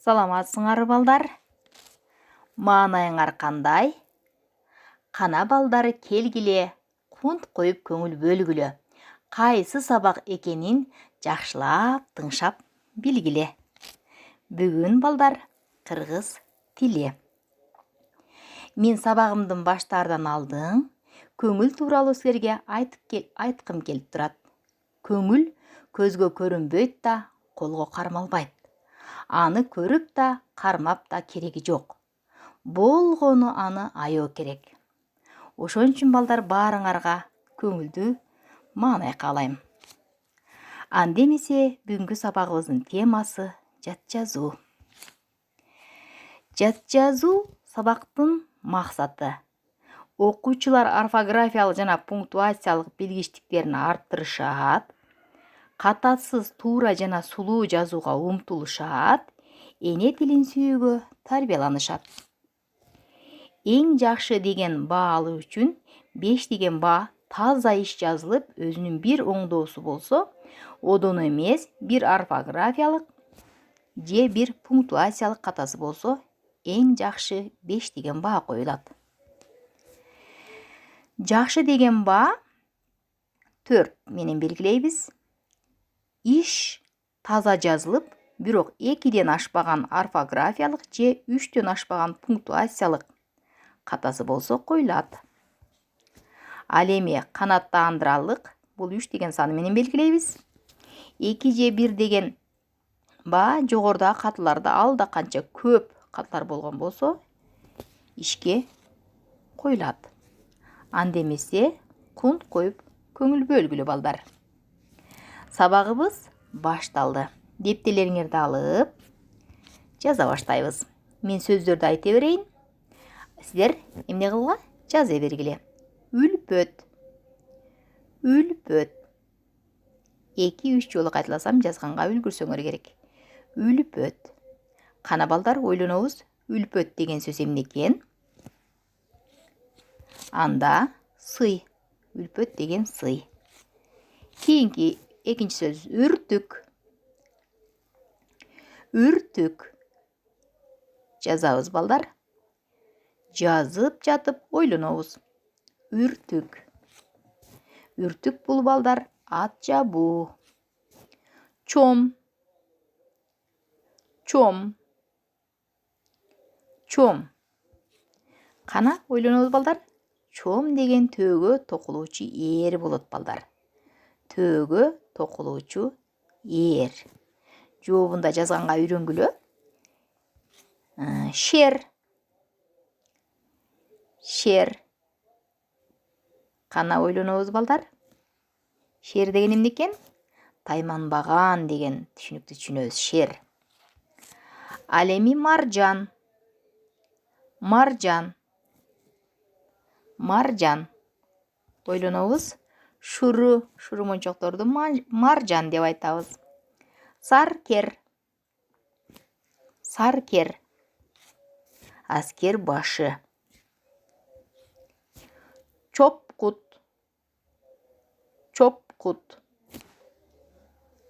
Саламатсыңар балдар. Маанайыңар кандай? Кана балдар келгиле, кунт коюп көңүл бөлгүлө. Кайсы сабак экенин жакшылап тыңшап билгиле. Бүгүн балдар кыргыз тили. Мен сабагымдын баштаардан алдың көңүл тууралуу силерге айткым келип турат. Көңүл көзгө көрүнбөйт да, колго кармалбайт. Аны көрүп да, кармап да кереги жок. Болгону аны аябоо керек. Ошон үчүн балдар баарыңарга көңүлдүү маанай каалайм. Анда эмесе бүгүнкү сабагыбыздын темасы жат жазуу. Жат жазуу сабактын максаты. Окуучулар орфографиялык жана пунктуациялык билгичтиктерин арттырышат, катасыз, туура жана сулуу жазууга умтулушат, эне тилин сүйүүгө тарбияланышат. Эң жакшы деген баа алуу үчүн 5 деген баа таза иш жазылып, өзүнүн бир оңдоосу болсо, одон эмес бир орфографиялык же бир пунктуациялык катасы болсо, эң жакшы 5 деген баа коюлат. Жакшы деген баа 4 менен белгилейбиз. Иш таза жазылып, бирок 2ден ашпаган орфографиялык же 3дөн ашпаган пунктуациялык катасы болсо коюлат. Ал эми канааттандырарлык бул 3 деген сан менен белгилейбиз. 2 же 1 деген баа жогорудагы катыларда алда канча көп катылар болгон болсо, ишке коюлат. Анда эмесе кунт коюп көңүл бөлгүлө балдар. Сабагыбыз башталды. Дептелериңерди алып, жаза баштайбыз. Мен сөздөрдү айта берейин. Силер эмне кылгыла? Жаза бергиле. Үлпөт. Үлпөт. 2-3 жолу кайталасам жазганга үлгүрсөңөр керек. Үлпөт. Кана балдар ойлонобуз, үлпөт деген сөз эмне экен? Анда сый. Үлпөт деген сый. Кийинки экинчи сөз үртүк. Үртүк. Жазабыз балдар. Жазып жатып ойлонобуз. Үртүк. Үртүк бул балдар ат жабуу. Чом. Чом. Чом. Кана ойлонобуз балдар. Чом деген төөгө токулуучу ээр болот балдар. Төөгө токулуучу ээр. Жообунда жазганга үйрөнгүлө. Шер. Шер. Кана ойлонобуз балдар. Шер деген эмне экен? Тайманбаган деген түшүнүктү түшүнөбүз. Шер. Ал эми маржан. Маржан. Маржан. Ойлонобуз. Шуру. Шурумунчокторду маржан деп айтабыз. Саркер. Саркер. Аскер башы. Чопкут. Чопкут.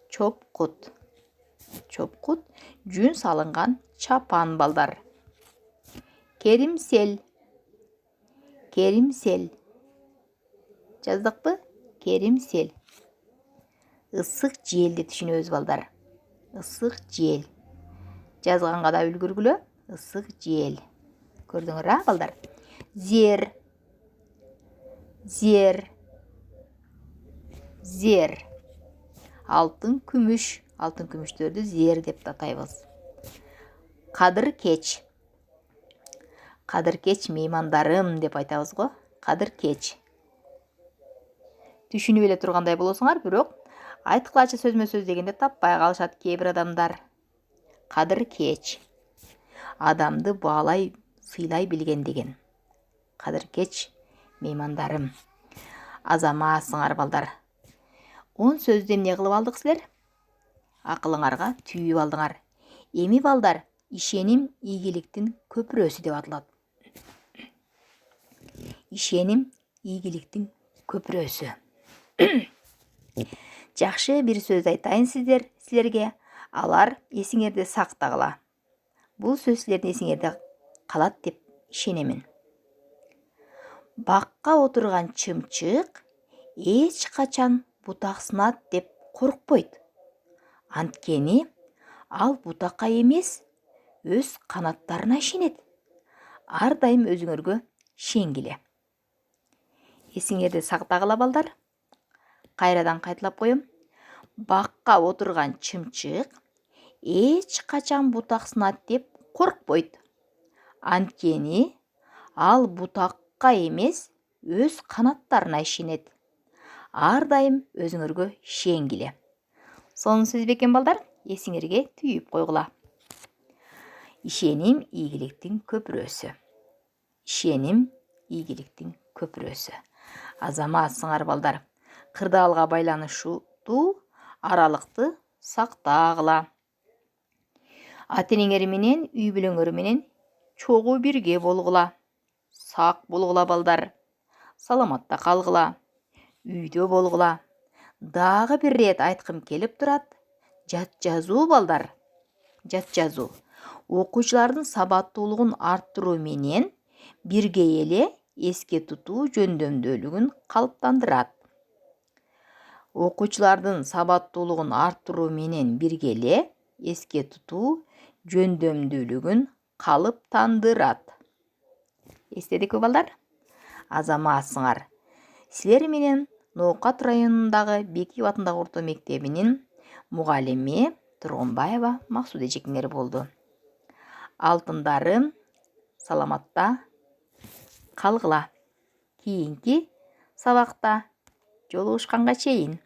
Чопкут. Чопкут жүн салынган чапан балдар. Керимсел. Керимсел. Жаздыкпы? Керимсел. Ысык желди түшүнөбүз балдар. Ысык жел. Жазганга да үлгүргүлө. Ысык жел. Көрдүңөр а балдар? Зер. Зер. Зер. Алтын күмүш. Алтын күмүштөрдү зер деп атайбыз. Кадыр кеч. Кадыр кеч меймандарым деп айтабыз го. Кадыр кеч. Түшүнүп эле тургандай болосуңар, бирок айткылачы сөзмө сөз дегенде таппай калышат кээ бир адамдар. Кадыр кеч. Адамды баалай, сыйлай билген деген. Кадыр кеч меймандарым. Азаматсыңар балдар. 10 сөздү эмне кылып алдык силер? Акылыңарга түйүп алдыңар. Эми балдар, ишеним ийгиликтин көпүрөсү деп аталат. Ишеним ийгиликтин көпүрөсү. Жакшы бир сөз айтайын силерге. Алар эсиңерде сактагыла. Бұл сөз сілердің есіңерде қалат деп ишенемін. Баққа отырған чымчық еш қачан бұтақсынат деп қорықпайды. Анткени ал бұтаққа емес, өз қанаттарына ишенет. Ардайым өзүңөргө шеңгиле. Есіңерде сактагыла балдар. Кайрадан кайталап коем. Баққа отырған чымчық эч качан бутаксынат деп коркпойт. Анткени ал бутакка эмес, өз канаттарына ишенет. Ар дайым өзүңөргө шеңгиле. Сонун сөз бекен балдар, эсиңерге түйүп койгула. Ишеним ийгиликтин көпүрөсү. Ишеним ийгиликтин көпүрөсү. Азаматсыңар балдар, кырдаалга байланыштуу аралыкты сактагыла. Ата-энеңер менен, үй бүлөңөр менен чогуу бирге болгула. Сак болгула балдар. Саламатта калгыла. Үйдө болгула. Дагы бир рет айткым келип турат. Жат жазуу балдар. Жат жазуу окуучулардын сабаттуулугун арттыруу менен бирге эле эске тутуу жөндөмдүүлүгүн калыптандырат. Окуучулардын сабаттуулугун арттыруу менен бирге эле эске тутуу жөндөмдүүлүгүн калыптандырат. Эстедикпи балдар? Азаматсыңар. Силер менен Ноокат районундагы Бекиев атындагы орто мектебинин мугалими Тургунбаева Максут эжекеңер болду. Алтындарым, саламатта калгыла. Кийинки сабакта жолугушканга чейин.